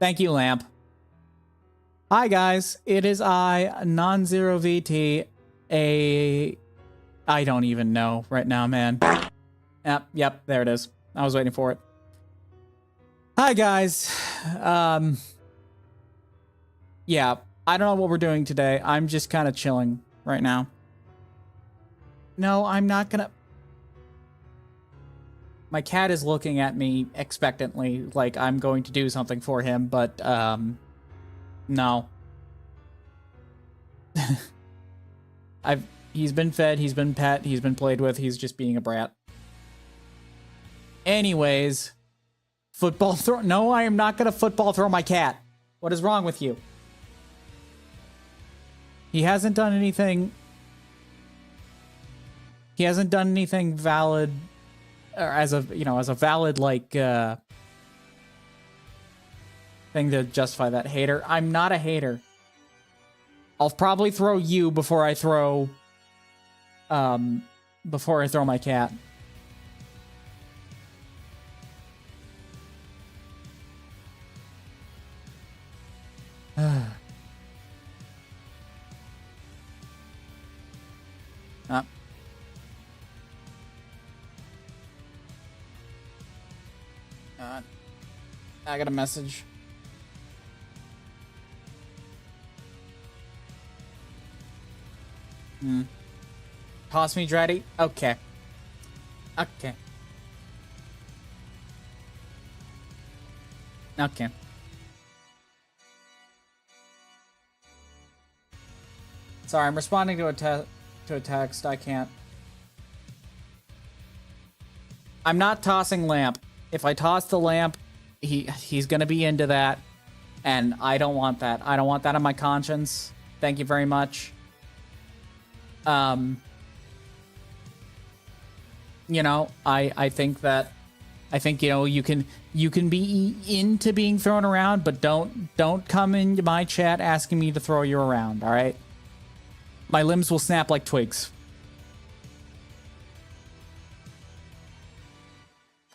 Thank you, Lamp. Hi, guys. It is I, Non-Zero VT, I don't even know right now, man. Yep, there it is. I was waiting for it. Hi, guys. Yeah, I don't know what we're doing today. I'm just kind of chilling right now. No, I'm not gonna... My cat is looking at me expectantly, like I'm going to do something for him, but, no. He's been fed, he's been pet, he's been played with, he's just being a brat. Anyways, football throw... No, I am not gonna football throw my cat. What is wrong with you? He hasn't done anything... He hasn't done anything valid... Or as a, you know, as a valid, like, thing to justify that hater. I'm not a hater. I'll probably throw you before I throw my cat. I got a message. Toss me, Dreddy? Okay. Okay. Okay. Sorry, I'm responding to a text. I can't. I'm not tossing Lamp. If I toss the Lamp, he's gonna be into that, and I don't want that. I don't want that on my conscience. Thank you very much. You know, I think, you know, you can be into being thrown around, but don't come into my chat asking me to throw you around, all right? My limbs will snap like twigs.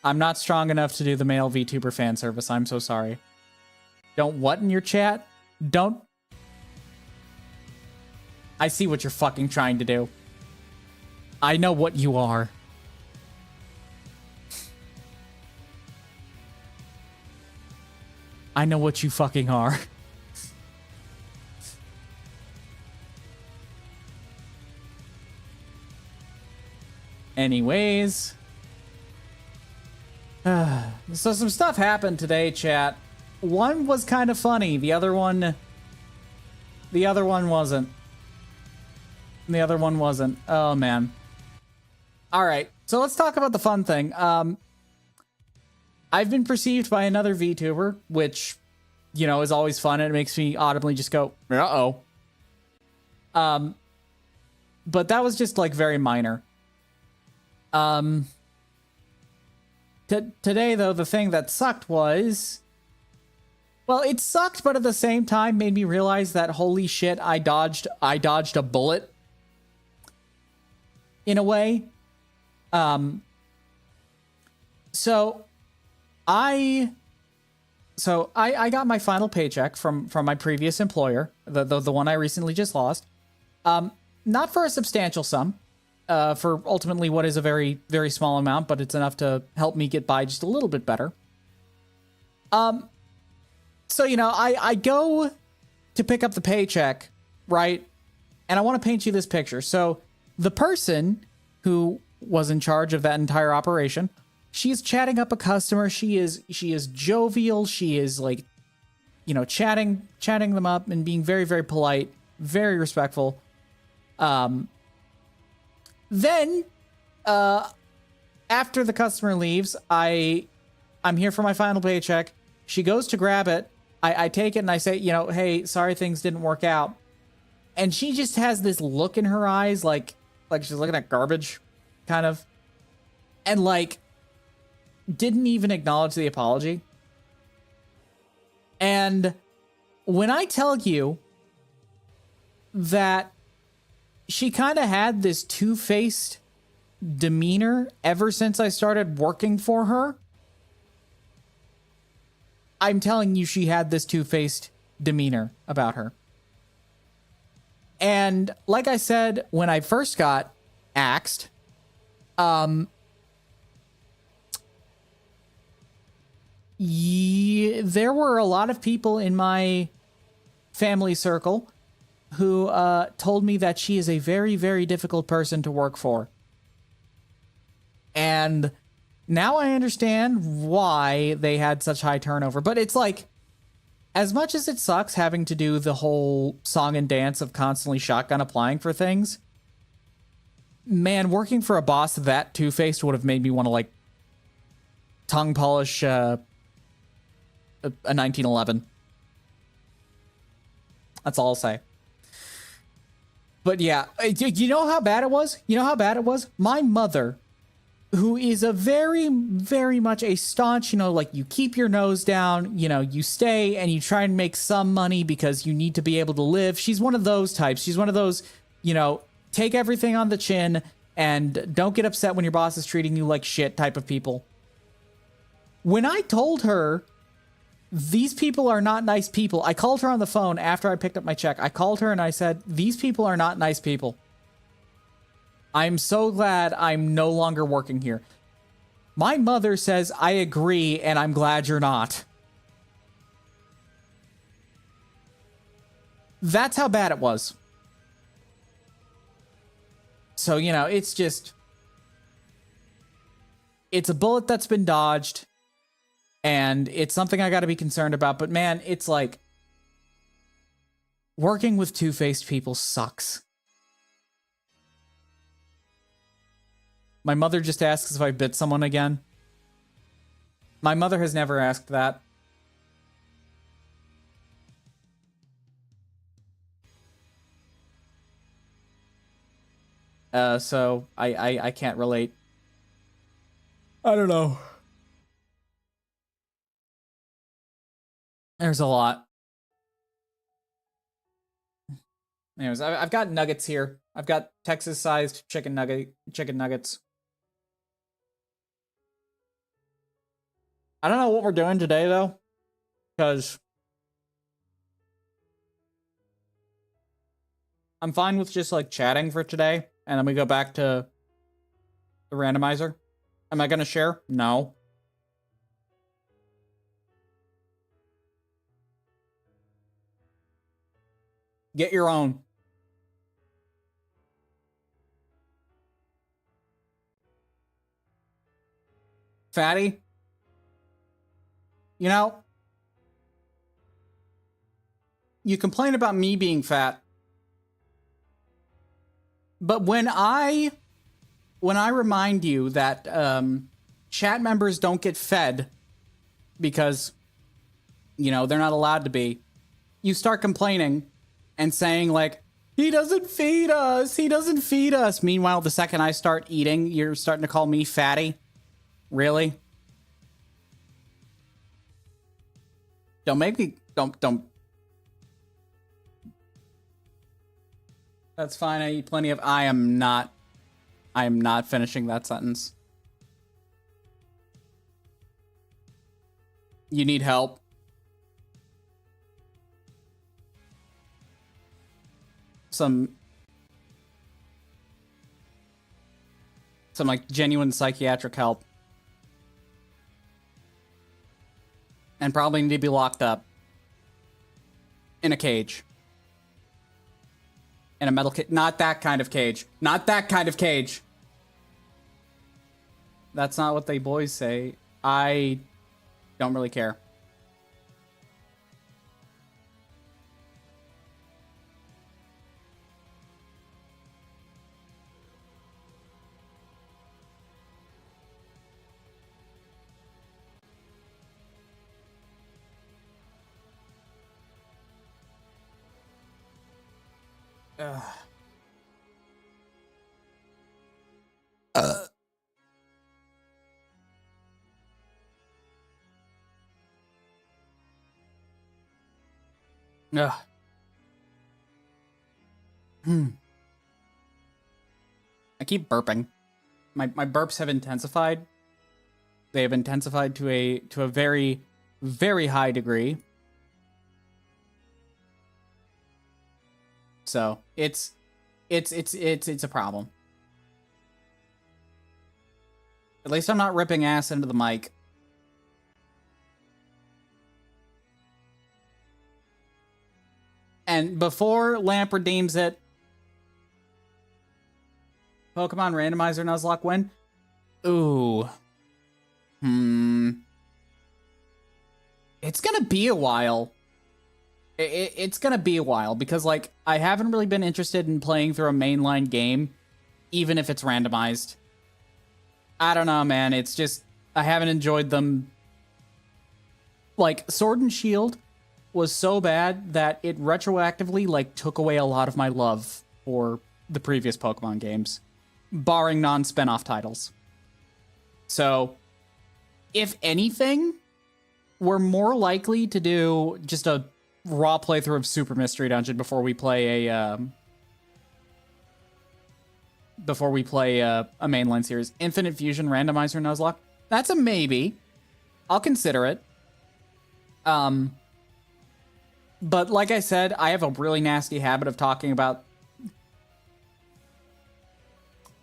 I'm not strong enough to do the male VTuber fan service. I'm so sorry. Don't what in your chat? Don't... I see what you're fucking trying to do. I know what you are. I know what you fucking are. Anyways... So some stuff happened today, chat. One was kind of funny. The other one wasn't. The other one wasn't. Oh, man. All right. So let's talk about the fun thing. I've been perceived by another VTuber, which, you know, is always fun. And it makes me audibly just go, uh-oh. But that was just, like, very minor. Today, though, the thing that sucked was... Well, it sucked, but at the same time made me realize that, holy shit, I dodged a bullet. In a way. So I got my final paycheck from my previous employer, the one I recently just lost. Not for a substantial sum. For ultimately what is a very, very small amount, but it's enough to help me get by just a little bit better. So, you know, I go to pick up the paycheck, right? And I want to paint you this picture. So the person who was in charge of that entire operation, she's chatting up a customer. She is jovial. She is, like, you know, chatting them up and being very, very polite, very respectful. Then, after the customer leaves, I'm here for my final paycheck. She goes to grab it. I take it and I say, you know, hey, sorry things didn't work out. And she just has this look in her eyes, like she's looking at garbage, kind of. And, like, didn't even acknowledge the apology. And when I tell you that she kind of had this two-faced demeanor ever since I started working for her, I'm telling you, she had this two-faced demeanor about her. And like I said, when I first got axed, there were a lot of people in my family circle who told me that she is a very, very difficult person to work for. And now I understand why they had such high turnover. But it's like, as much as it sucks having to do the whole song and dance of constantly shotgun applying for things, man, working for a boss that two-faced would have made me want to, like, tongue polish a 1911. That's all I'll say. But yeah, you know how bad it was? You know how bad it was? My mother, who is a very, very much a staunch, like, you keep your nose down, you stay and you try and make some money because you need to be able to live. She's one of those types. She's one of those, take everything on the chin and don't get upset when your boss is treating you like shit type of people. When I told her these people are not nice people, I called her on the phone after I picked up my check. I called her and I said, these people are not nice people. I'm so glad I'm no longer working here. My mother says, I agree, and I'm glad you're not. That's how bad it was. So, it's just... It's a bullet that's been dodged, and it's something I gotta be concerned about, but man, it's like... Working with two-faced people sucks. My mother just asks if I bit someone again. My mother has never asked that. So I can't relate. I don't know. There's a lot. Anyways, I've got nuggets here. I've got Texas-sized chicken nuggets. I don't know what we're doing today, though, because I'm fine with just, like, chatting for today, and then we go back to the randomizer. Am I going to share? No. Get your own. Fatty? You complain about me being fat. But when I remind you that chat members don't get fed because, they're not allowed to be, you start complaining and saying, like, he doesn't feed us. He doesn't feed us. Meanwhile, the second I start eating, you're starting to call me fatty. Really? Don't make me... Don't... That's fine, I eat plenty of... I am not finishing that sentence. You need help. Some like genuine psychiatric help. And probably need to be locked up. In a cage. In a metal cage. Not that kind of cage. Not that kind of cage. That's not what they boys say. I don't really care. Ugh. Ugh. I keep burping. My burps have intensified. They have intensified to a very very high degree. So it's a problem. At least I'm not ripping ass into the mic. And before Lamp redeems it, Pokemon Randomizer Nuzlocke win? Ooh. It's gonna be a while. It's gonna be a while because, like, I haven't really been interested in playing through a mainline game, even if it's randomized. I don't know, man. It's just, I haven't enjoyed them. Like, Sword and Shield was so bad that it retroactively, like, took away a lot of my love for the previous Pokemon games, barring non-spin-off titles. So, if anything, we're more likely to do just a raw playthrough of Super Mystery Dungeon before we play a mainline series. Infinite Fusion Randomizer Nuzlocke. That's a maybe. I'll consider it. But like I said, I have a really nasty habit of talking about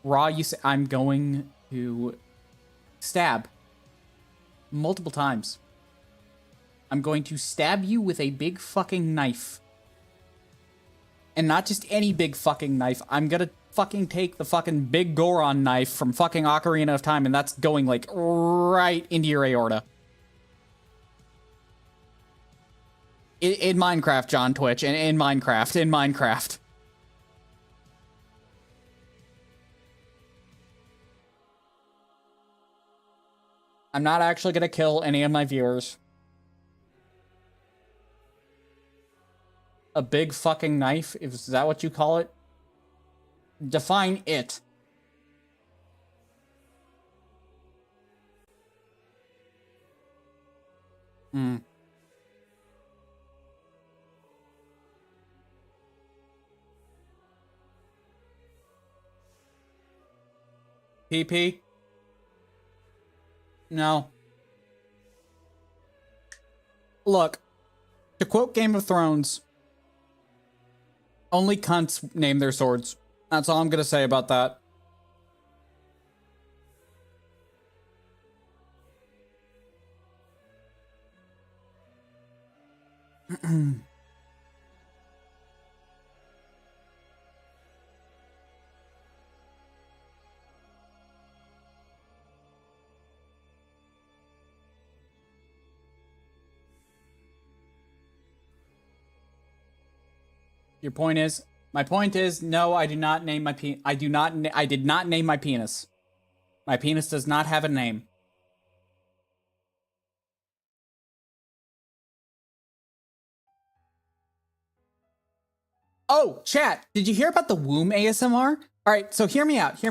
raw use. I'm going to stab multiple times. I'm going to stab you with a big fucking knife. And not just any big fucking knife. I'm gonna fucking take the fucking big Goron knife from fucking Ocarina of Time, and that's going, like, right into your aorta. In Minecraft, John Twitch. In Minecraft. I'm not actually gonna kill any of my viewers. A big fucking knife? Is that what you call it? Define it. PP? No. Look, to quote Game of Thrones, only cunts name their swords. That's all I'm gonna say about that. Your point is, my point is, no, I do not name my I did not name my penis. My penis does not have a name. Oh, chat, did you hear about the womb ASMR? All right, so hear me out.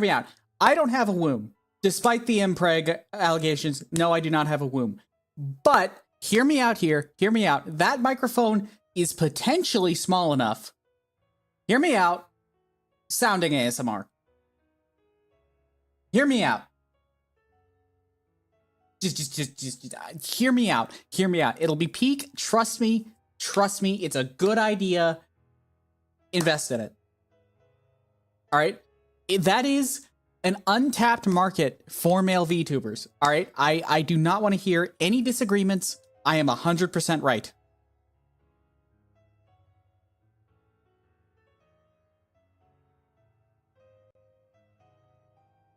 I don't have a womb. Despite the impreg allegations, no, I do not have a womb. But hear me out here. Hear me out. That microphone is potentially small enough. Hear me out. Sounding ASMR. Hear me out. Just hear me out. Hear me out. It'll be peak. Trust me. Trust me. It's a good idea. Invest in it. All right. That is an untapped market for male VTubers. All right. I do not want to hear any disagreements. I am 100% right.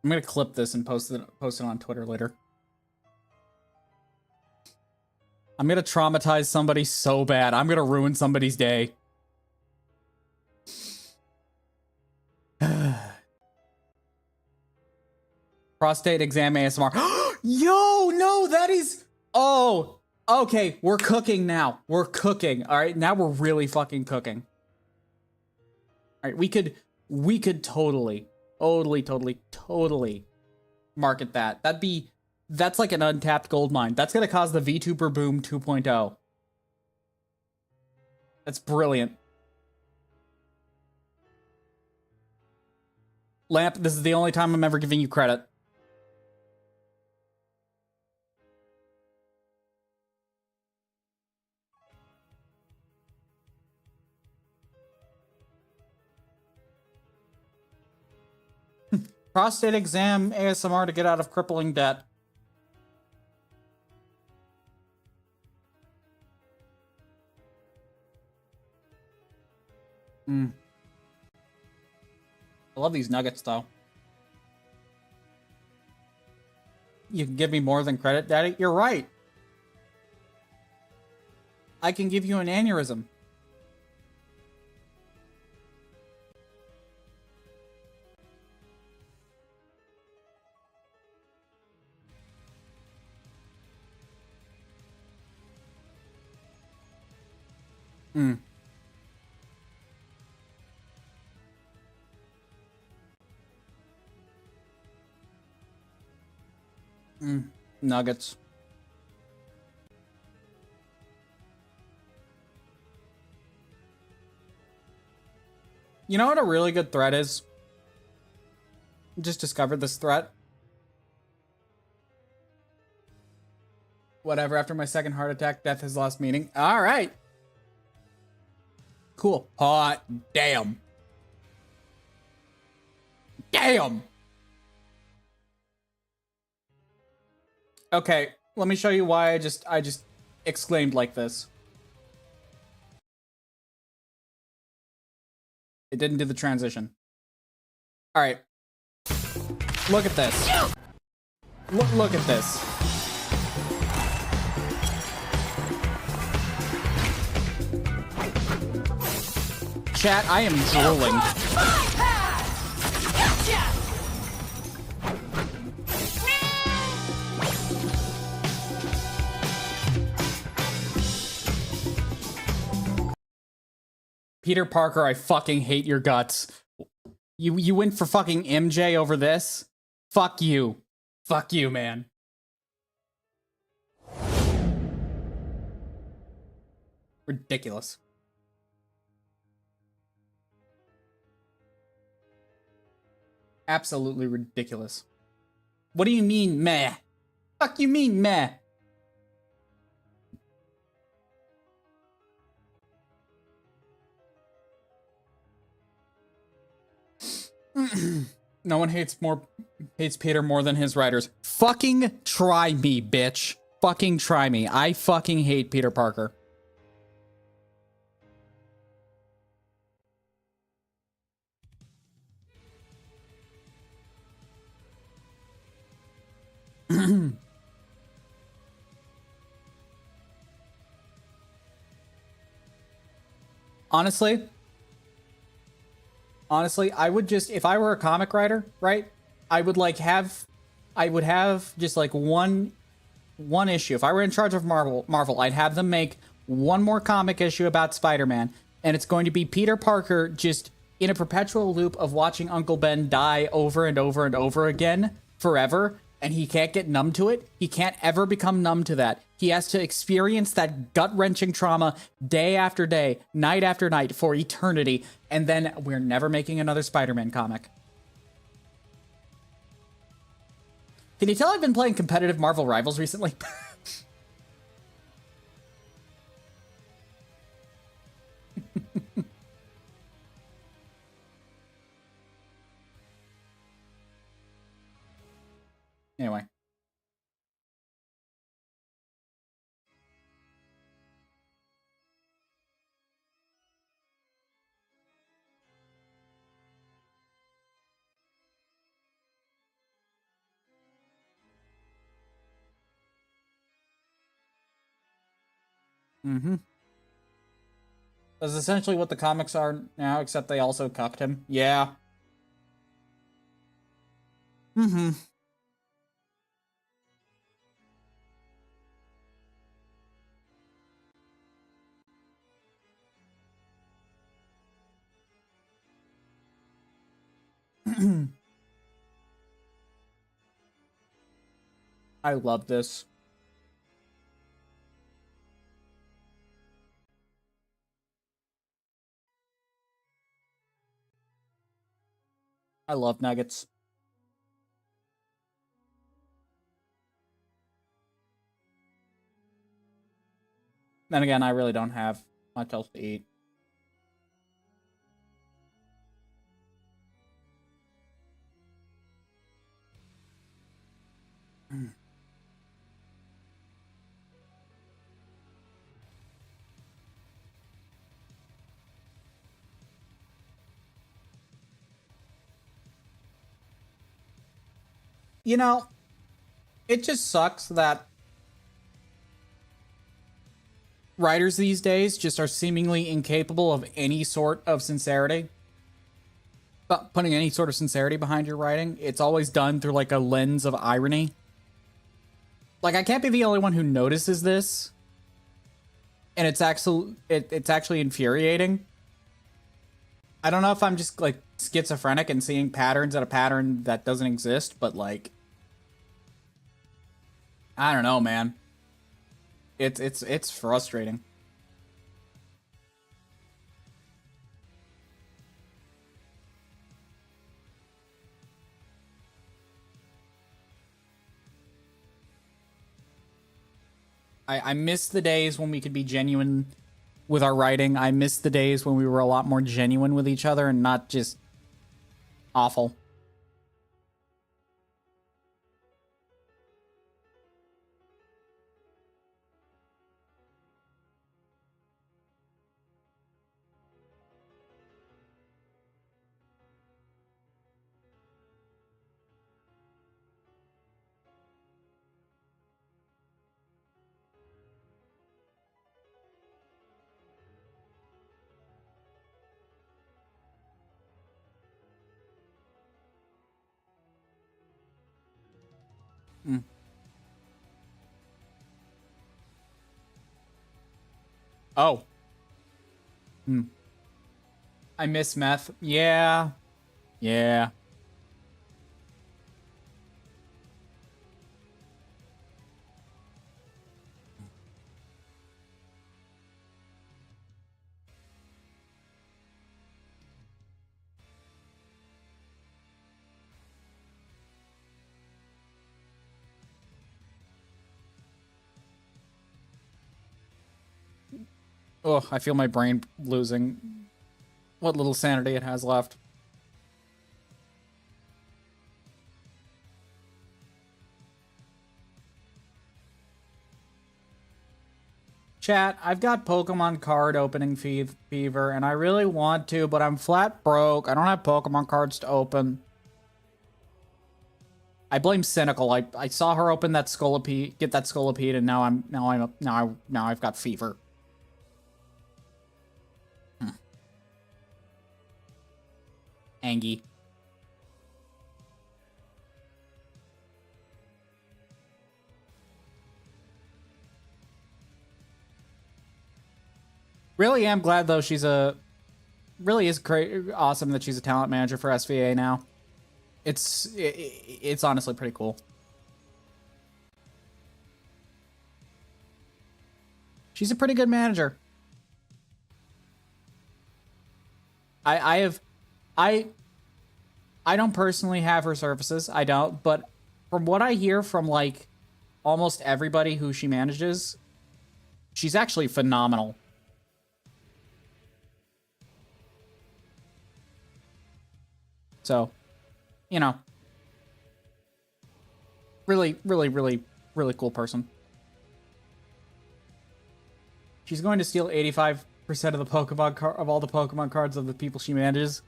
I'm gonna clip this and post it on Twitter later. I'm gonna traumatize somebody so bad. I'm gonna ruin somebody's day. Prostate exam ASMR. Yo, no, that is... Oh, okay, we're cooking now. We're cooking. All right, now we're really fucking cooking. All right, we could totally market that. That's like an untapped gold mine. That's gonna cause the VTuber boom 2.0. That's brilliant. Lamp, this is the only time I'm ever giving you credit. Prostate exam ASMR to get out of crippling debt. I love these nuggets, though. You can give me more than credit, Daddy? You're right. I can give you an aneurysm. Nuggets. You know what a really good threat is? Just discovered this threat. Whatever, after my second heart attack, death has lost meaning. Alright. Cool. Hot damn. Damn! Okay, let me show you why I just exclaimed like this. It didn't do the transition. Alright. Look at this. Look at this. Chat, I am drooling. Peter Parker, I fucking hate your guts. You went for fucking MJ over this? Fuck you. Fuck you, man. Ridiculous. Absolutely ridiculous. What do you mean, meh? Fuck you mean, meh? No one hates Peter more than his writers. Fucking try me, bitch. Fucking try me. I fucking hate Peter Parker. Honestly, I would just, if I were a comic writer, right? I would have just like one issue. If I were in charge of Marvel, I'd have them make one more comic issue about Spider-Man, and it's going to be Peter Parker just in a perpetual loop of watching Uncle Ben die over and over and over again forever, and he can't get numb to it. He can't ever become numb to that. He has to experience that gut-wrenching trauma day after day, night after night, for eternity, and then we're never making another Spider-Man comic. Can you tell I've been playing competitive Marvel Rivals recently? Anyway. That's essentially what the comics are now, except they also cucked him. Yeah. I love this. I love nuggets. Then again, I really don't have much else to eat. You know, it just sucks that writers these days just are seemingly incapable of any sort of sincerity. But putting any sort of sincerity behind your writing. It's always done through like a lens of irony. Like, I can't be the only one who notices this. And it's actually infuriating. I don't know if I'm just like schizophrenic and seeing patterns at a pattern that doesn't exist, but like, I don't know, man. It's frustrating. I miss the days when we could be genuine with our writing. I miss the days when we were a lot more genuine with each other and not just awful. Mm. Oh. Hmm. I miss meth. Yeah. Yeah. Oh, I feel my brain losing what little sanity it has left. Chat, I've got Pokemon card opening fever, and I really want to, but I'm flat broke. I don't have Pokemon cards to open. I blame Cynical. I saw her open that Scolipede, get that Scolipede, and now I've got fever. Angie. Really am glad though really is great, awesome that she's a talent manager for SVA now. It's honestly pretty cool. She's a pretty good manager. I don't personally have her services. I don't, but from what I hear from like almost everybody who she manages, she's actually phenomenal. So, you know, really cool person. She's going to steal 85% of the of all the Pokemon cards of the people she manages.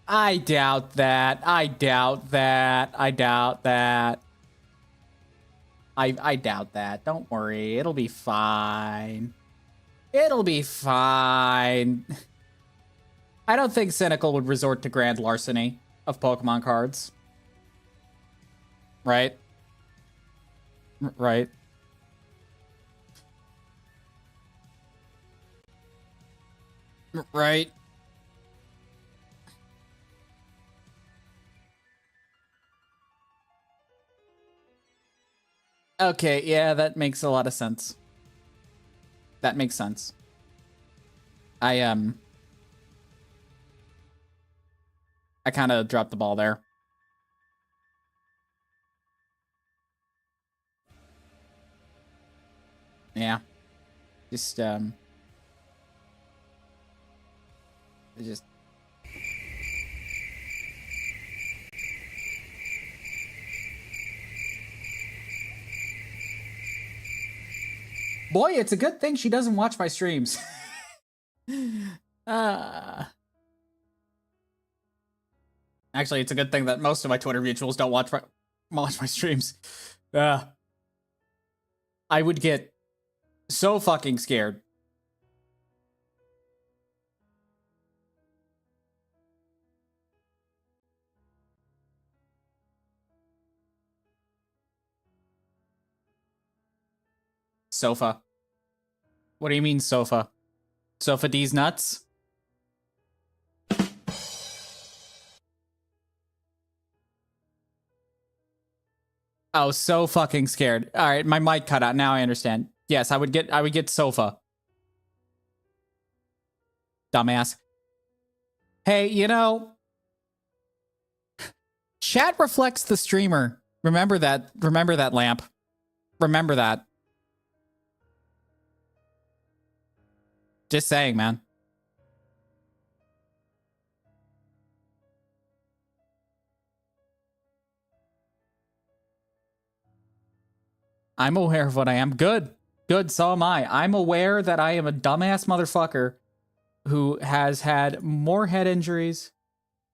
I doubt that. I doubt that. I doubt that. I doubt that. Don't worry. It'll be fine. It'll be fine. I don't think Cynical would resort to grand larceny of Pokemon cards. Right? Right. Right. Okay, yeah, that makes a lot of sense. That makes sense. I kind of dropped the ball there. Yeah. Just boy, it's a good thing she doesn't watch my streams. Actually, it's a good thing that most of my Twitter mutuals don't watch watch my streams. I would get so fucking scared. Sofa. What do you mean sofa? Sofa D's nuts? Oh, so fucking scared. All right, my mic cut out. Now I understand. Yes, I would get sofa. Dumbass. Hey, you know, chat reflects the streamer. Remember that. Remember that, Lamp. Remember that. Just saying, man. I'm aware of what I am. Good. Good, so am I. I'm aware that I am a dumbass motherfucker who has had more head injuries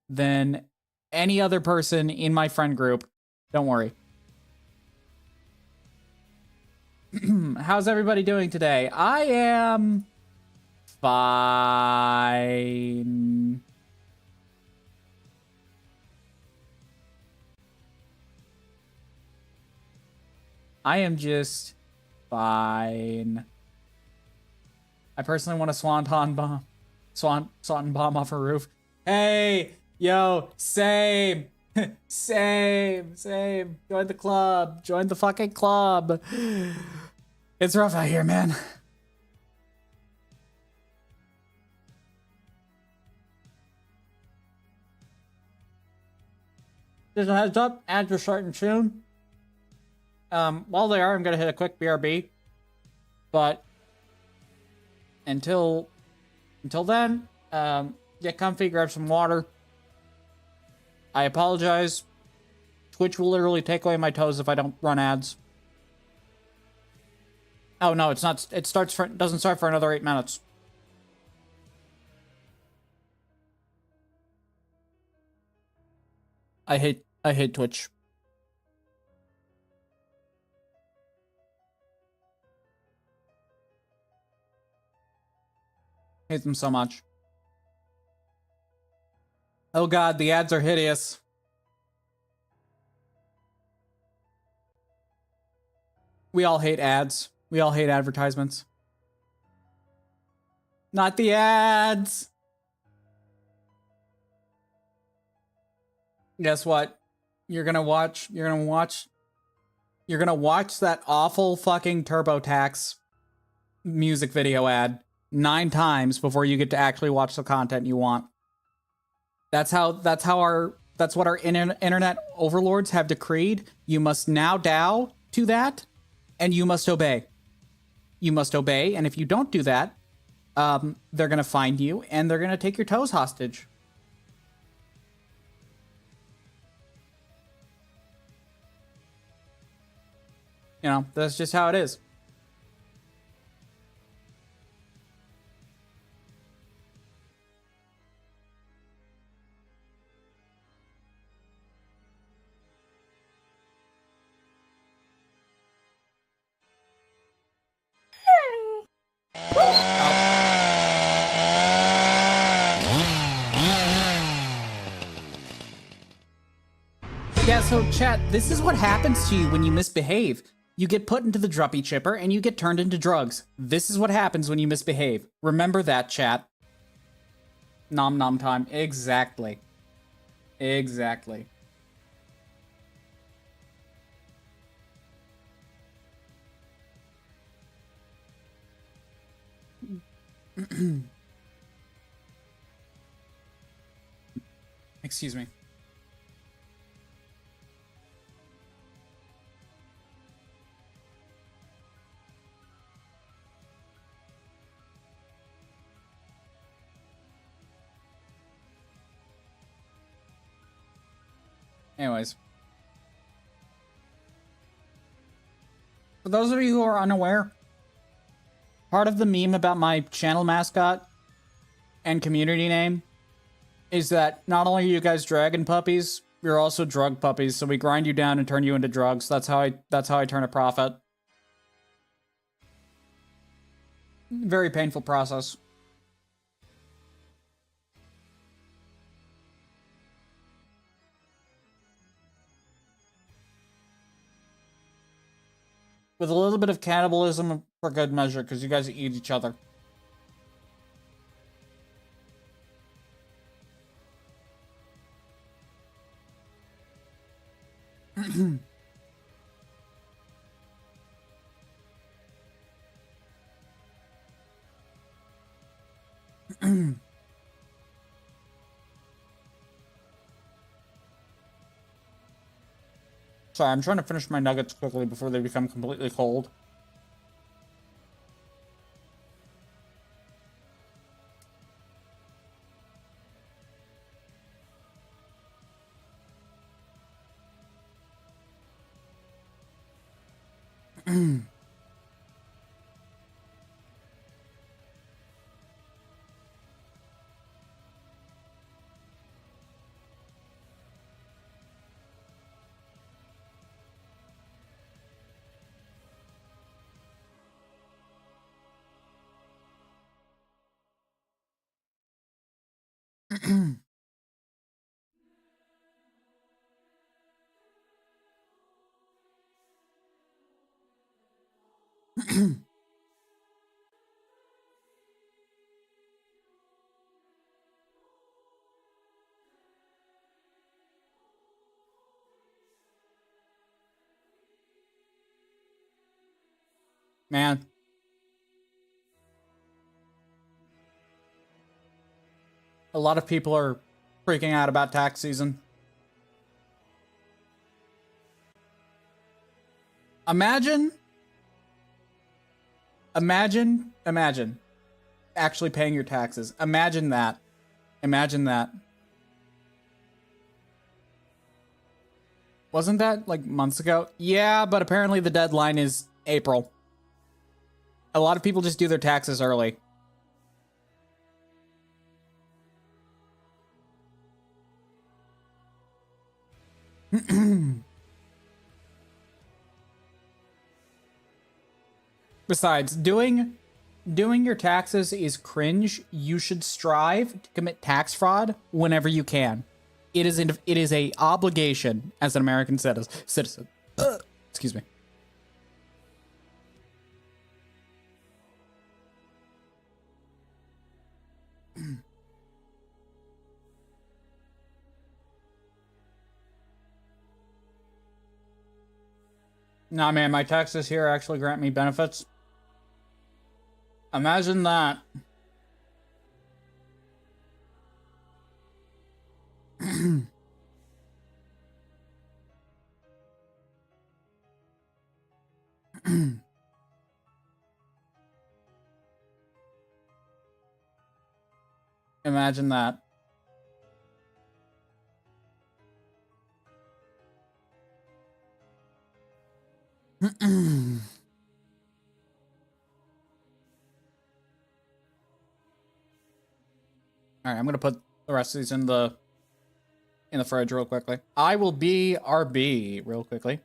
than any other person in my friend group. Don't worry. How's everybody doing today? I am fine. I am just fine. I personally want a swanton bomb. Swanton bomb off a roof. Hey, yo, same. Same. Join the club. Join the fucking club. It's rough out here, man. Just a heads up, ads are starting soon. While they are, I'm gonna hit a quick BRB. But until then, get comfy, grab some water. I apologize. Twitch will literally take away my toes if I don't run ads. Oh no, it's not. It doesn't start for another 8 minutes. I hate Twitch. Hate them so much. Oh god, the ads are hideous. We all hate ads. We all hate advertisements. Not the ads! Guess what? You're gonna watch that awful fucking TurboTax music video ad 9 times before you get to actually watch the content you want. That's what our internet overlords have decreed. You must now bow to that, and you must obey. You must obey, and if you don't do that, they're gonna find you and they're gonna take your toes hostage. You know, that's just how it is. Yeah, so chat, this is what happens to you when you misbehave. You get put into the druppy chipper and you get turned into drugs. This is what happens when you misbehave. Remember that, chat. Nom nom time. Exactly. Exactly. Excuse me. Anyways. For those of you who are unaware, part of the meme about my channel mascot and community name is that not only are you guys dragon puppies, You're also drug puppies, so we grind you down and turn you into drugs. That's how I turn a profit. Very painful process. With a little bit of cannibalism for good measure, because you guys eat each other. Sorry, I'm trying to finish my nuggets quickly before they become completely cold. Man. A lot of people are freaking out about tax season. Imagine actually paying your taxes. Imagine that. Imagine that. Wasn't that like months ago? Yeah, but apparently the deadline is April. A lot of people just do their taxes early. Besides, doing your taxes is cringe. You should strive to commit tax fraud whenever you can. It is a obligation as an American citizen. Excuse me. Nah, man, my taxes here actually grant me benefits. Imagine that. Imagine that. All right, I'm gonna put the rest of these in the fridge real quickly. I will be RB real quickly.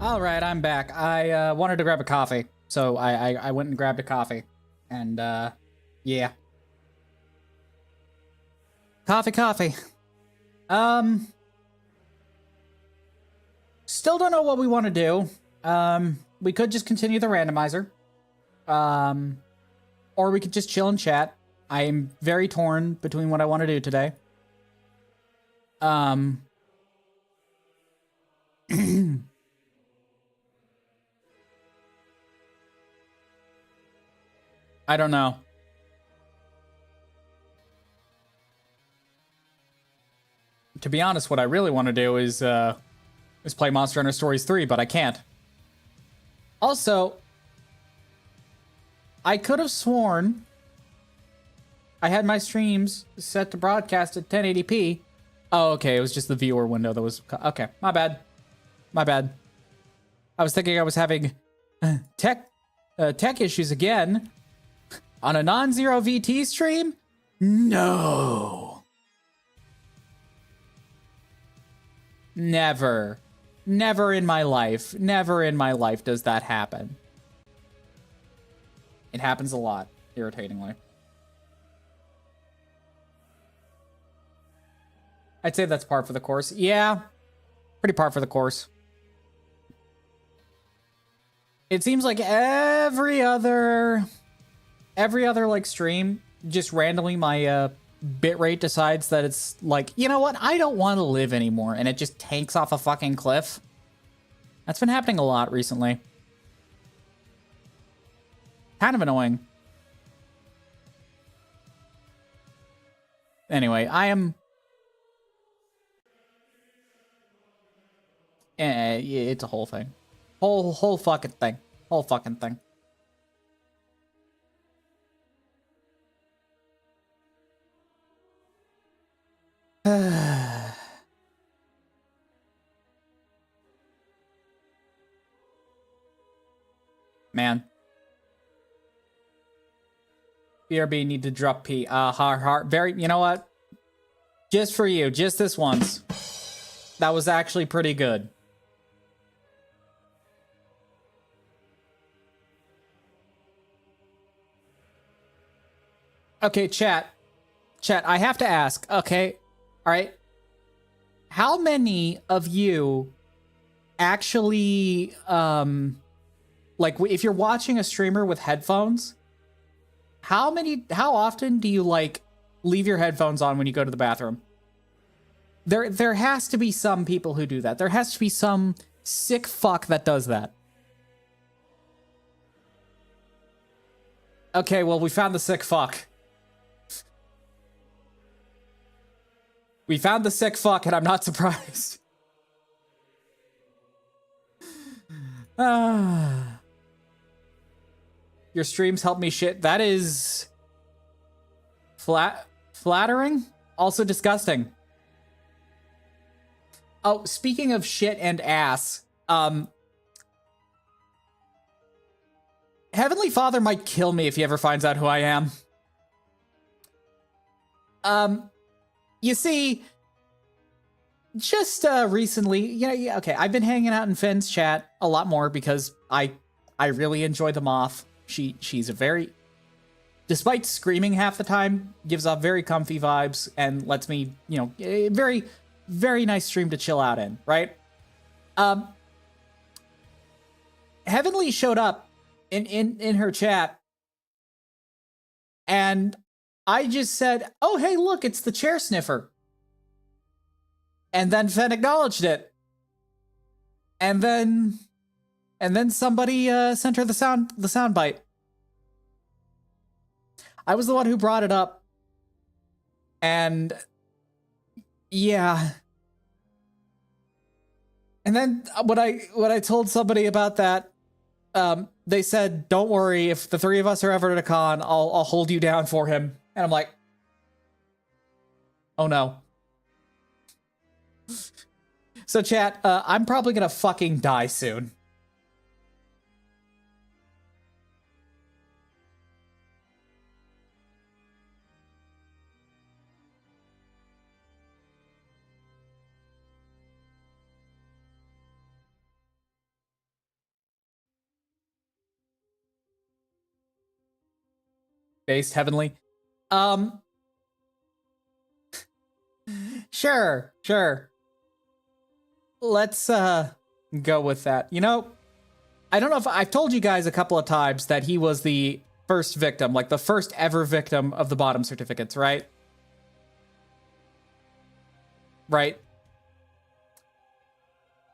All right, I'm back. I wanted to grab a coffee, so I went and grabbed a coffee, and yeah, coffee. Um, still don't know what we want to do. We could just continue the randomizer, or we could just chill and chat. I'm very torn between what I want to do today. I don't know. To be honest, what I really want to do is play Monster Hunter Stories 3, but I can't. Also, I could have sworn I had my streams set to broadcast at 1080p. Oh, okay, it was just the viewer window that was... Okay, my bad. My bad. I was thinking I was having tech issues again on a non-zero VT stream? No. Never. Never in my life. Never in my life does that happen. It happens a lot, irritatingly. I'd say that's par for the course. Yeah, pretty par for the course. It seems like every other like stream, just randomly my bitrate decides that it's like, you know what, I don't want to live anymore, and it just tanks off a fucking cliff. That's been happening a lot recently. Kind of annoying. Anyway, I am... it's a whole thing. Whole fucking thing. Whole fucking thing. Man. BRB need to drop P. Very, you know what? Just for you, just this once. That was actually pretty good. Okay, chat. Chat, I have to ask, okay? All right. How many of you actually, like, if you're watching a streamer with headphones, how often do you, like, leave your headphones on when you go to the bathroom? There has to be some people who do that. There has to be some sick fuck that does that. Okay, well, we found the sick fuck. We found the sick fuck, and I'm not surprised. Your streams help me shit. That is... flattering? Also disgusting. Oh, speaking of shit and ass, Heavenly Father might kill me if he ever finds out who I am. You see, just recently, yeah, okay, I've been hanging out in Finn's chat a lot more because I really enjoy the moth. She's a very, despite screaming half the time, gives off very comfy vibes and lets me, you know, very, very nice stream to chill out in, right? Heavenly showed up in her chat, and I just said, "Oh, hey, look, it's the chair sniffer." And then Fen acknowledged it. And then somebody sent her the sound bite. I was the one who brought it up. And yeah. And then when I told somebody about that, they said, "Don't worry, if the three of us are ever at a con, I'll hold you down for him." And I'm like, oh no. So chat, I'm probably gonna fucking die soon. based Heavenly. Um, sure. Let's go with that. You know, I don't know if I've told you guys a couple of times that he was the first victim, like the first ever victim of the bottom certificates, right? Right.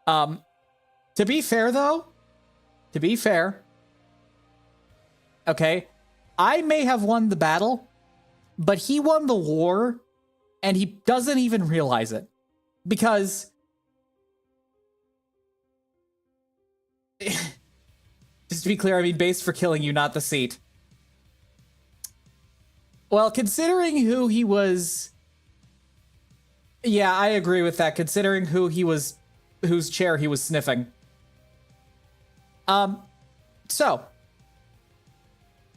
To be fair though, okay, I may have won the battle, but he won the war and he doesn't even realize it. Because just to be clear, I mean based for killing you, not the seat. Well, considering who he was... Yeah, I agree with that, considering who he was... whose chair he was sniffing. So...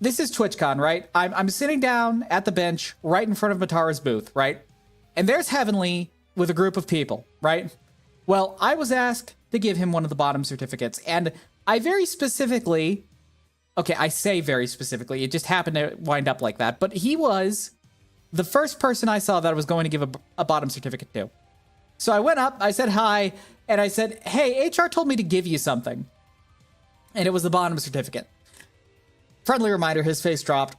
This is TwitchCon, right? I'm sitting down at the bench right in front of Matara's booth, right? And there's Heavenly with a group of people, right? Well, I was asked to give him one of the bottom certificates, and I very specifically... Okay, I say very specifically, it just happened to wind up like that, but he was the first person I saw that I was going to give a bottom certificate to. So I went up, I said hi, and I said, hey, HR told me to give you something. And it was the bottom certificate. Friendly reminder, his face dropped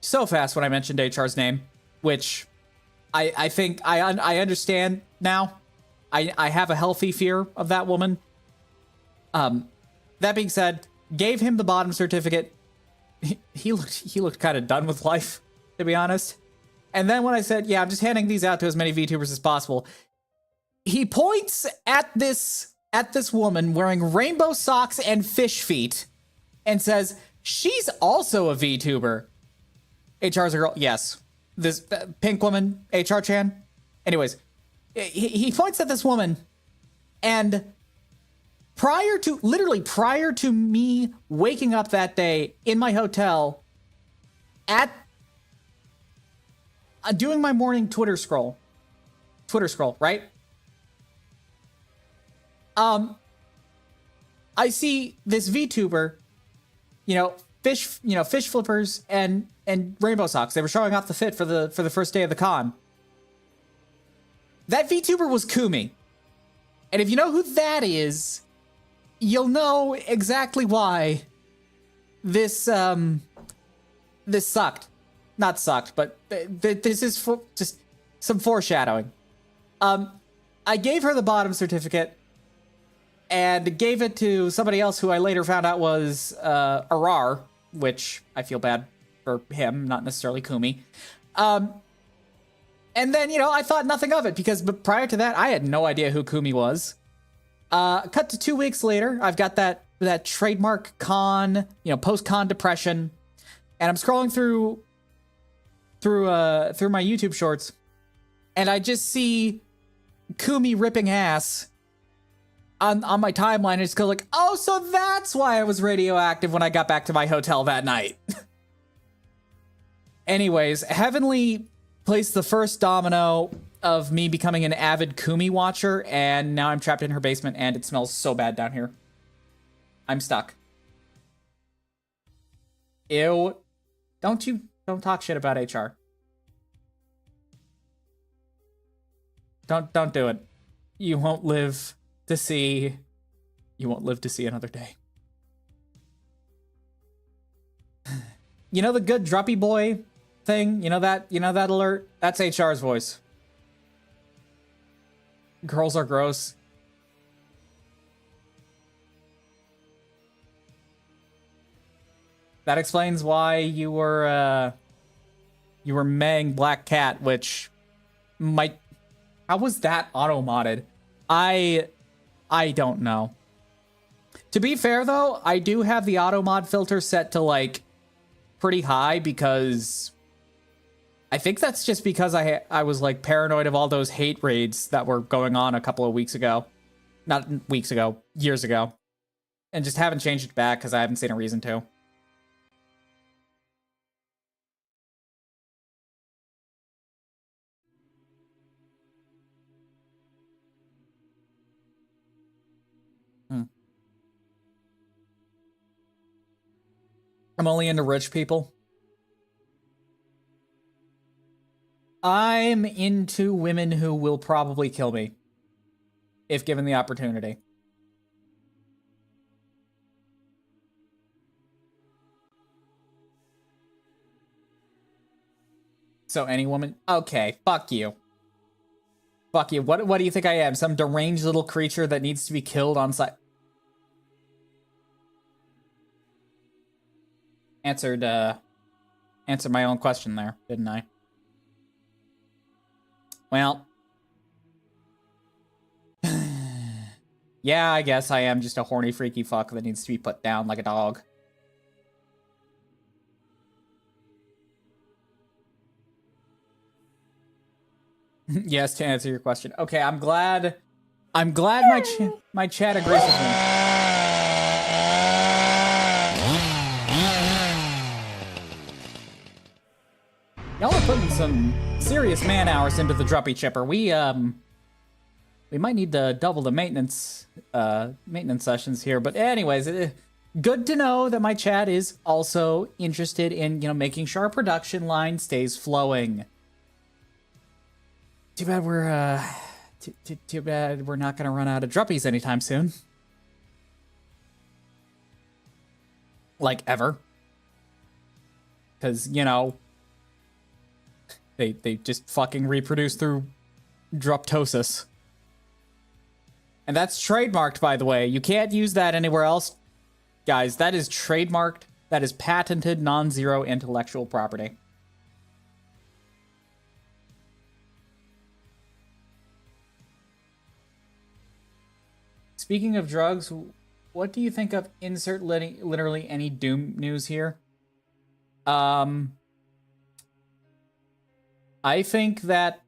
so fast when I mentioned HR's name, which I think I understand now. I have a healthy fear of that woman. That being said, gave him the bottom certificate. He looked kind of done with life, to be honest. And then when I said, yeah, I'm just handing these out to as many VTubers as possible, he points at this woman wearing rainbow socks and fish feet and says, she's also a VTuber. HR's a girl. Yes. This pink woman, HR Chan. Anyways, he points at this woman, and prior to me waking up that day in my hotel at doing my morning Twitter scroll, right? I see this VTuber, fish flippers and rainbow socks. They were showing off the fit for the first day of the con. That VTuber was Kumi. And if you know who that is, you'll know exactly why this sucked. Not sucked, but this is just some foreshadowing. I gave her the bottom certificate and gave it to somebody else who I later found out was Arar, which I feel bad for him, not necessarily Kumi. And then, I thought nothing of it because prior to that, I had no idea who Kumi was. Cut to 2 weeks later, I've got that trademark con, post-con depression, and I'm scrolling through my YouTube shorts, and I just see Kumi ripping ass on my timeline, and just go like, oh, so that's why I was radioactive when I got back to my hotel that night. Anyways, Heavenly placed the first domino of me becoming an avid Kumi watcher, and now I'm trapped in her basement, and it smells so bad down here. I'm stuck. Ew. Don't talk shit about HR. Don't do it. You won't live to see another day. You know the good druppy boy thing? You know that alert? That's HR's voice. Girls are gross. That explains why you were Mang Black Cat, which might... How was that auto-modded? I don't know. To be fair, though, I do have the auto-mod filter set to, like, pretty high because... I think that's just because I was, like, paranoid of all those hate raids that were going on a couple of weeks ago. Not weeks ago, years ago. And just haven't changed it back because I haven't seen a reason to. I'm only into rich people. I'm into women who will probably kill me if given the opportunity. So any woman? Okay, fuck you. Fuck you. What do you think I am? Some deranged little creature that needs to be killed on sight? Answered my own question there, didn't I? Well, yeah, I guess I am just a horny freaky fuck that needs to be put down like a dog. Yes, to answer your question. Okay, I'm glad my chat agrees with me. Y'all are putting some serious man hours into the Druppy Chipper. We might need to double the maintenance sessions here. But anyways, good to know that my chat is also interested in, making sure our production line stays flowing. Too bad we're not gonna run out of Druppies anytime soon. Like ever. Because, they just fucking reproduce through droptosis. And that's trademarked, by the way. You can't use that anywhere else. Guys, that is trademarked. That is patented non-zero intellectual property. Speaking of drugs, what do you think of insert literally any Doom news here? I think that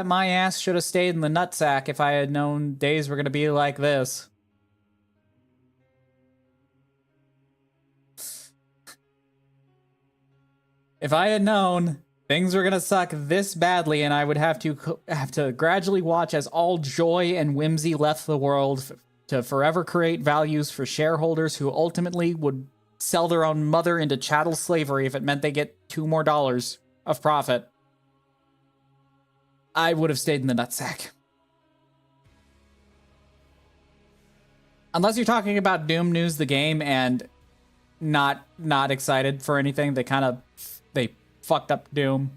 my ass should have stayed in the nutsack if I had known days were gonna be like this. If I had known things were gonna suck this badly, and I would have to gradually watch as all joy and whimsy left the world to forever create values for shareholders who ultimately would sell their own mother into chattel slavery if it meant they get $2 more of profit, I would have stayed in the nutsack. Unless you're talking about Doom News, the game, and not excited for anything. They fucked up Doom.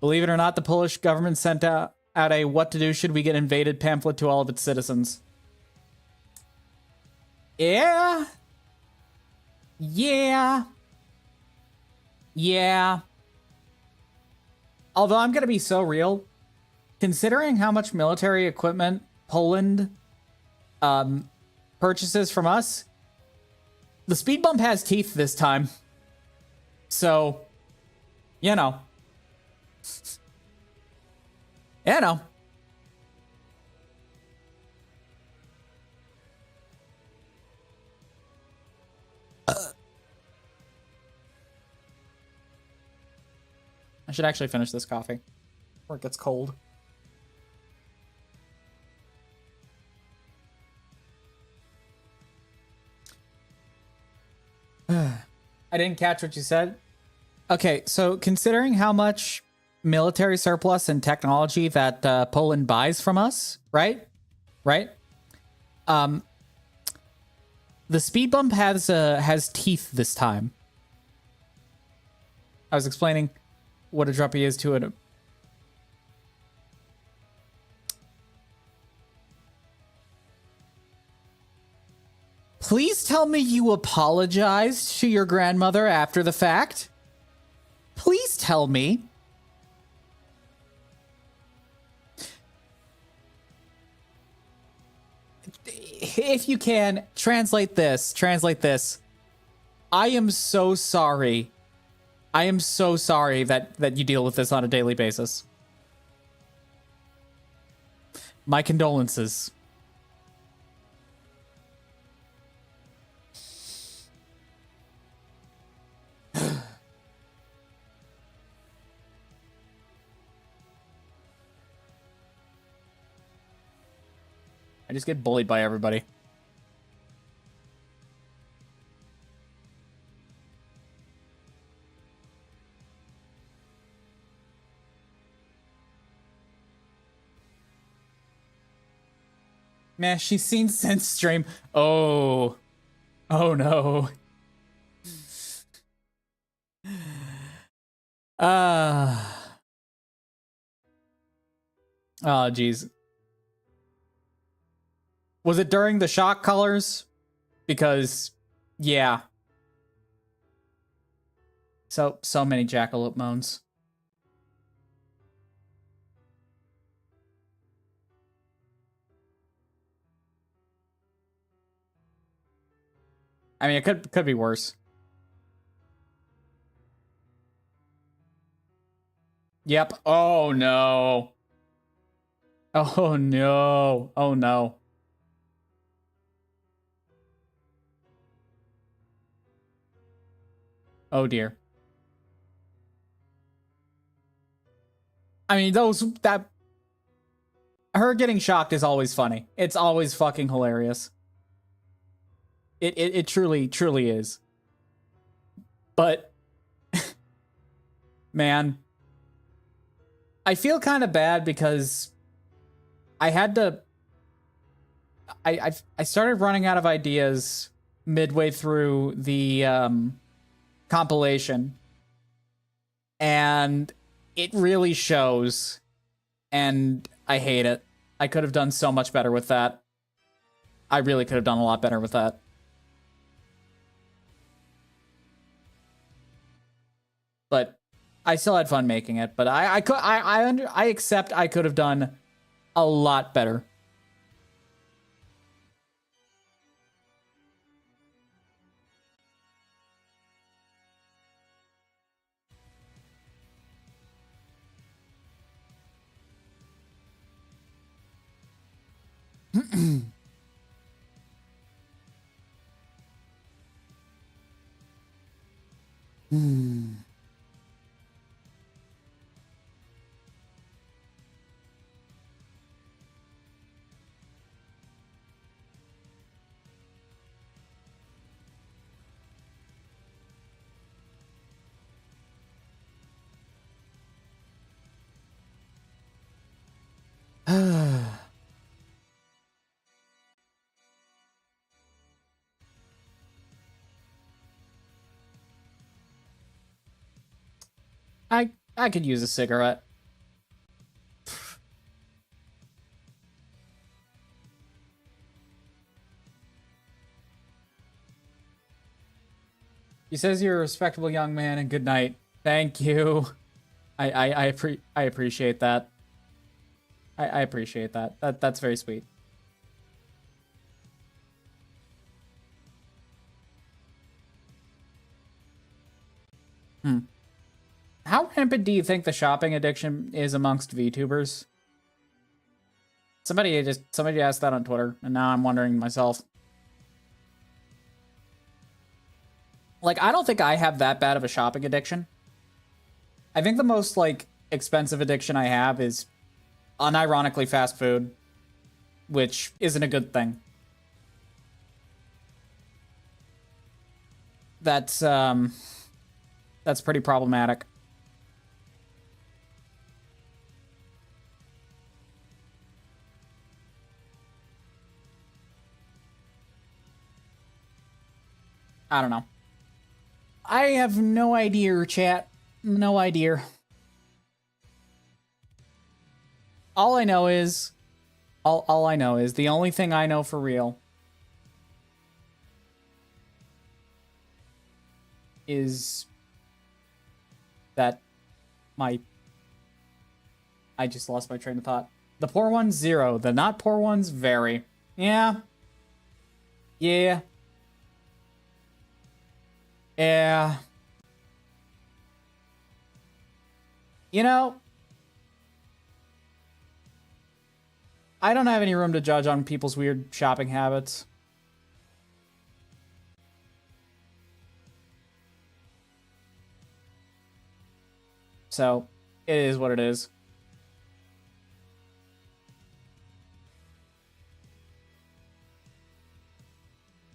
Believe it or not, the Polish government sent out a what to do should we get invaded pamphlet to all of its citizens. Yeah. Although I'm gonna be so real, considering how much military equipment Poland purchases from us, the speed bump has teeth this time. So, you know. I should actually finish this coffee before it gets cold. I didn't catch what you said. Okay, so considering how much military surplus and technology that Poland buys from us, right? The speed bump has teeth this time. I was explaining what a druppy is to it. Please tell me you apologized to your grandmother after the fact. Please tell me. If you can, translate this. I am so sorry. I am so sorry that you deal with this on a daily basis. My condolences. I just get bullied by everybody. Man, she's seen since stream. Oh. Oh no. Oh, geez. Was it during the shock colors? Because, yeah. So many jackalope moans. I mean, it could be worse. Yep. Oh no. Oh no. Oh no. Oh dear. I mean, her getting shocked is always funny. It's always fucking hilarious. It truly is. But man, I feel kind of bad because I had to I started running out of ideas midway through the compilation, and it really shows, and I hate it. I could have done so much better with that. I really could have done a lot better with that. But I still had fun making it. But I accept I could have done a lot better. I could use a cigarette. He says you're a respectable young man, and good night. Thank you. I appreciate that. I appreciate that. That's very sweet. How rampant do you think the shopping addiction is amongst VTubers? Somebody asked that on Twitter, and now I'm wondering myself. Like, I don't think I have that bad of a shopping addiction. I think the most, like, expensive addiction I have is unironically fast food, which isn't a good thing. That's pretty problematic. I don't know. I have no idea, chat. No idea. All I know is the only thing I know for real is that I just lost my train of thought. The poor ones, 0. The not poor ones, very. Yeah. Yeah. Yeah. You know, I don't have any room to judge on people's weird shopping habits. So, it is what it is.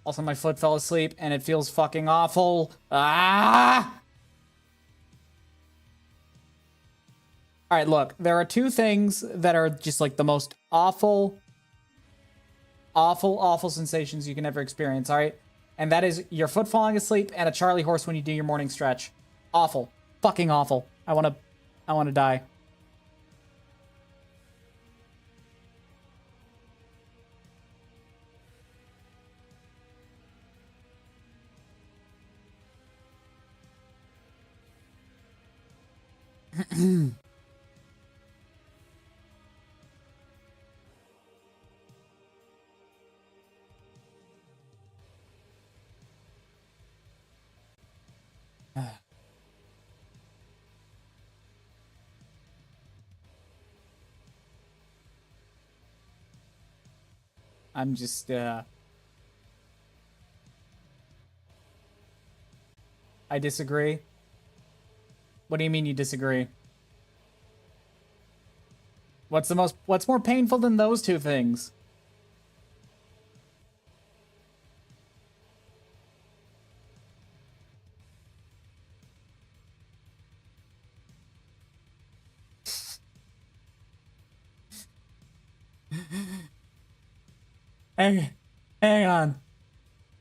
Also, my foot fell asleep, and it feels fucking awful. Ah! Alright, look. There are two things that are just, like, the most awful awful, awful sensations you can ever experience, all right? And that is your foot falling asleep and a Charlie horse when you do your morning stretch. Awful. Fucking awful. I want to die. I'm just, I disagree. What do you mean you disagree? What's more painful than those two things? Hang, hang on.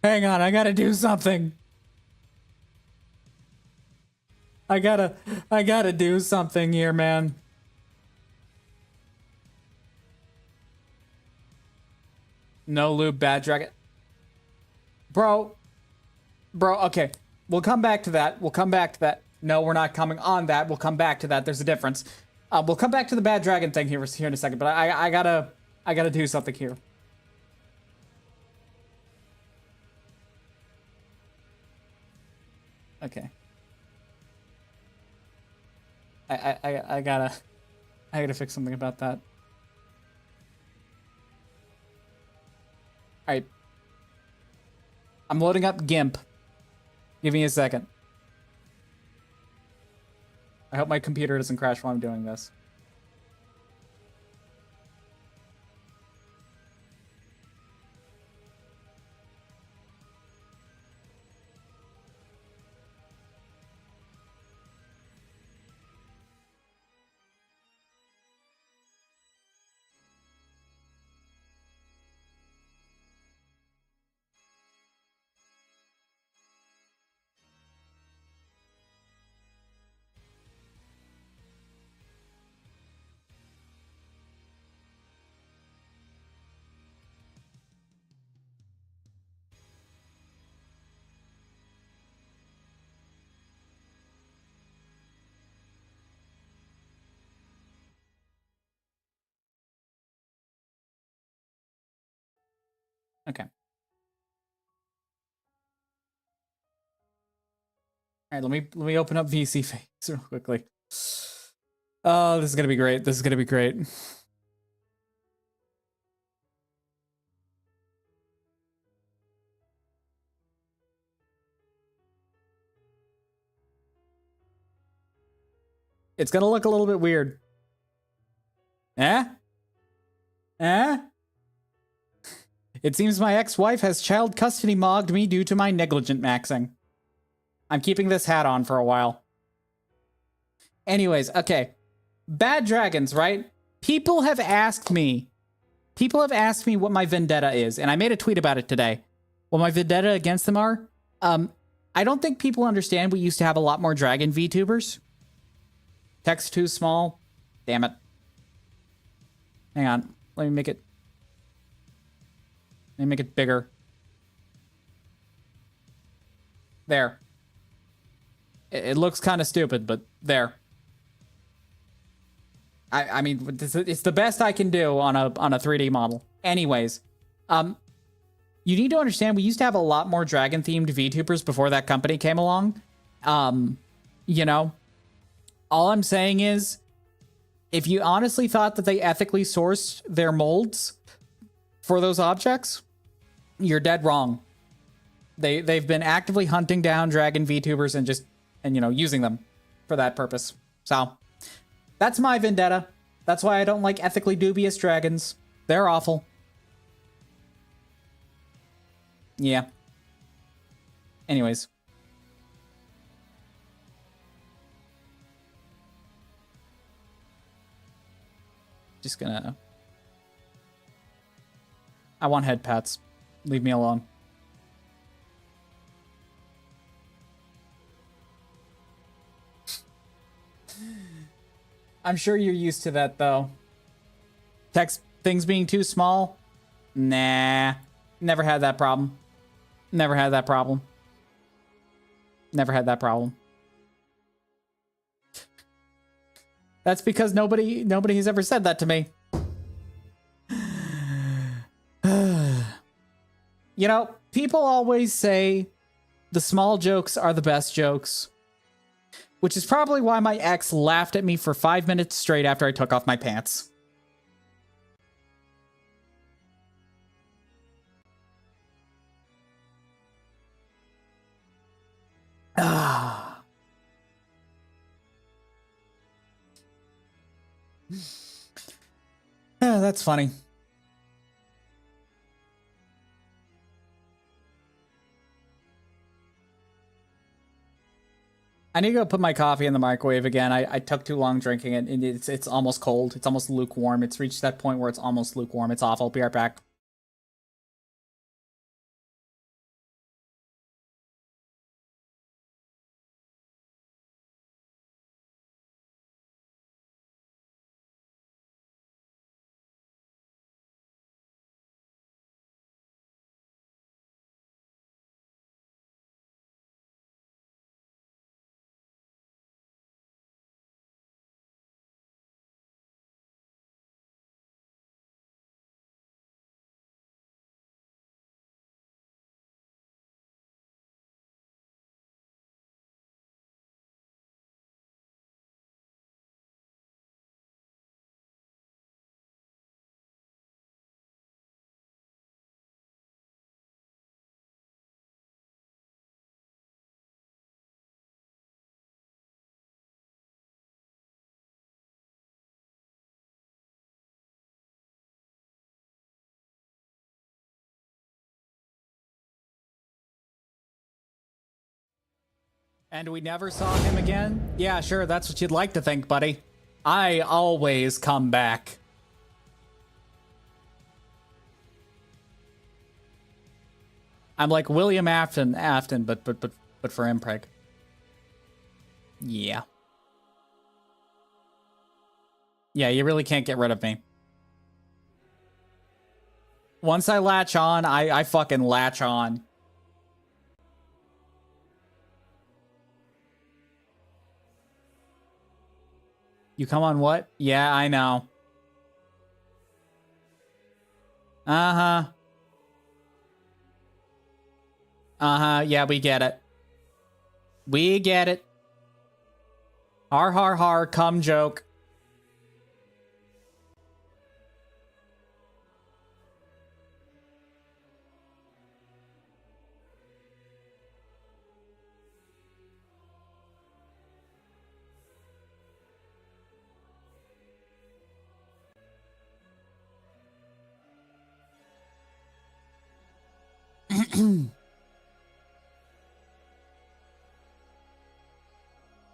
Hang on, I gotta do something. I gotta do something here, man. No lube, bad dragon. Bro, okay. We'll come back to that. We'll come back to that. No, we're not coming on that. We'll come back to that. There's a difference. We'll come back to the bad dragon thing here in a second, but I gotta do something here. Okay. I gotta fix something about that. Alright. I'm loading up GIMP. Give me a second. I hope my computer doesn't crash while I'm doing this. Okay. All right, let me open up VC Face real quickly. Oh, this is gonna be great. This is gonna be great. It's gonna look a little bit weird. Eh? Eh? It seems my ex-wife has child custody mogged me due to my negligent maxing. I'm keeping this hat on for a while. Anyways, okay. Bad dragons, right? People have asked me what my vendetta is, and I made a tweet about it today. What my vendetta against them are. I don't think people understand we used to have a lot more dragon VTubers. Text too small. Damn it. Hang on. Let me make it bigger. There. It looks kind of stupid, but there. I mean, it's the best I can do on a 3D model. Anyways, you need to understand we used to have a lot more dragon-themed VTubers before that company came along. You know, all I'm saying is, if you honestly thought that they ethically sourced their molds for those objects, you're dead wrong. They've been actively hunting down dragon VTubers and you know, using them for that purpose. So that's my vendetta. That's why I don't like ethically dubious dragons. They're awful. Yeah. Anyways. Just gonna... I want head pets. Leave me alone. I'm sure you're used to that, though. Text things being too small? Nah. Never had that problem. Never had that problem. Never had that problem. That's because nobody has ever said that to me. You know, people always say the small jokes are the best jokes. Which is probably why my ex laughed at me for 5 minutes straight after I took off my pants. Ah. That's funny. I need to go put my coffee in the microwave again. I took too long drinking it, and it's almost cold. It's almost lukewarm. It's reached that point where it's almost lukewarm. It's awful. Be right back. And we never saw him again? Yeah, sure, that's what you'd like to think, buddy. I always come back. I'm like William Afton, but for impreg. Yeah. Yeah, you really can't get rid of me. Once I latch on, I fucking latch on. You come on what? Yeah, I know. Uh-huh. Uh-huh, yeah, we get it. We get it. Har har har, come joke.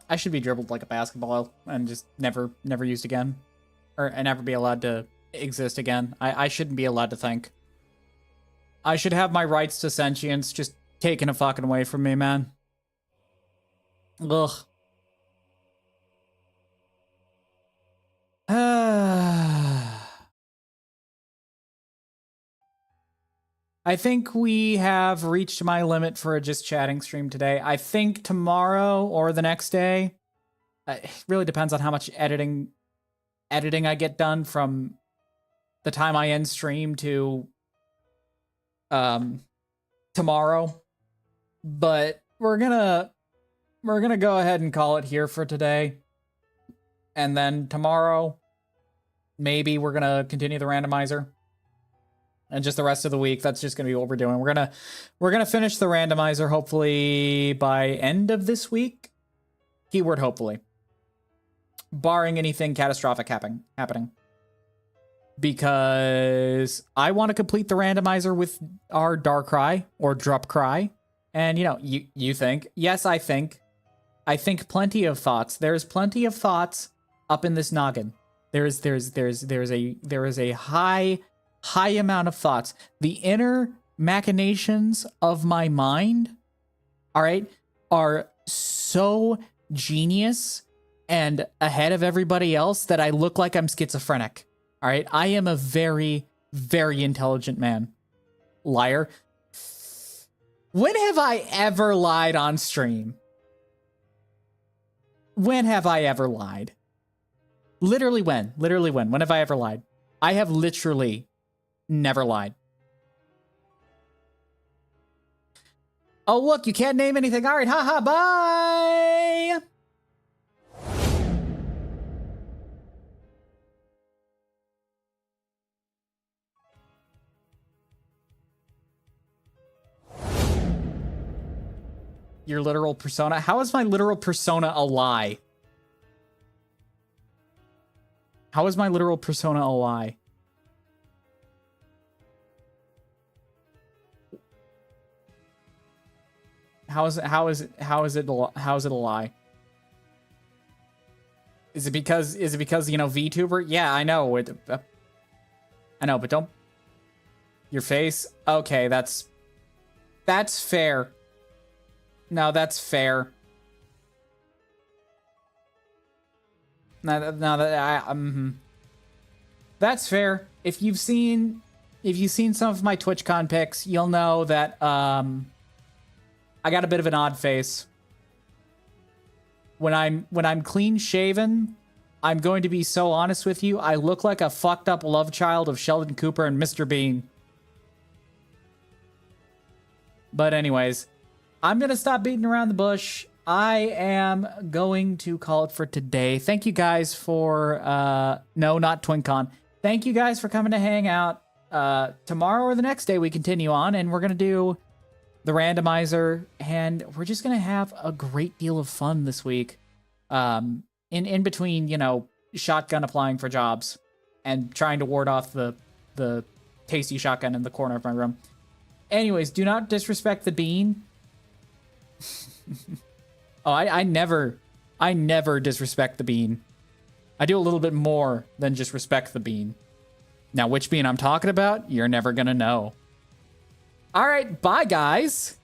I should be dribbled like a basketball and just never used again. And never be allowed to exist again. I shouldn't be allowed to think. I should have my rights to sentience just taken a fucking away from me, man. Ugh. I think we have reached my limit for a just chatting stream today. I think tomorrow or the next day, it really depends on how much editing I get done from the time I end stream to tomorrow. But we're gonna go ahead and call it here for today. And then tomorrow, maybe we're gonna continue the randomizer. And just the rest of the week, that's just gonna be what we're doing. We're gonna finish the randomizer hopefully by end of this week. Keyword hopefully. Barring anything catastrophic happening. Because I want to complete the randomizer with our Darkrai or Drupcry. And you know, you think. Yes, I think. I think plenty of thoughts. There's plenty of thoughts up in this noggin. There is a high high amount of thoughts. The inner machinations of my mind, all right, are so genius and ahead of everybody else that I look like I'm schizophrenic. All right, I am a very, very intelligent man. Liar. When have I ever lied on stream? When have I ever lied? Literally when? Literally when? When have I ever lied? I have literally never lied. Oh, look, you can't name anything. All right, haha, bye! Your literal persona? How is my literal persona a lie? How is my literal persona a lie? How is it a lie? Is it because you know VTuber? Yeah, I know it. I know, but don't. Your face? Okay, that's fair. No, that's fair. No, that's fair. If you've seen some of my TwitchCon pics, you'll know that I got a bit of an odd face. When I'm clean shaven, I'm going to be so honest with you, I look like a fucked up love child of Sheldon Cooper and Mr. Bean. But anyways, I'm going to stop beating around the bush. I am going to call it for today. Thank you guys for, no, not TwinCon. Thank you guys for coming to hang out. Tomorrow or the next day we continue on, and we're going to do the randomizer, and we're just going to have a great deal of fun this week. In between, you know, shotgun applying for jobs and trying to ward off the tasty shotgun in the corner of my room. Anyways, do not disrespect the bean. Oh, I never disrespect the bean. I do a little bit more than just respect the bean. Now, which bean I'm talking about, you're never gonna know. All right, bye, guys.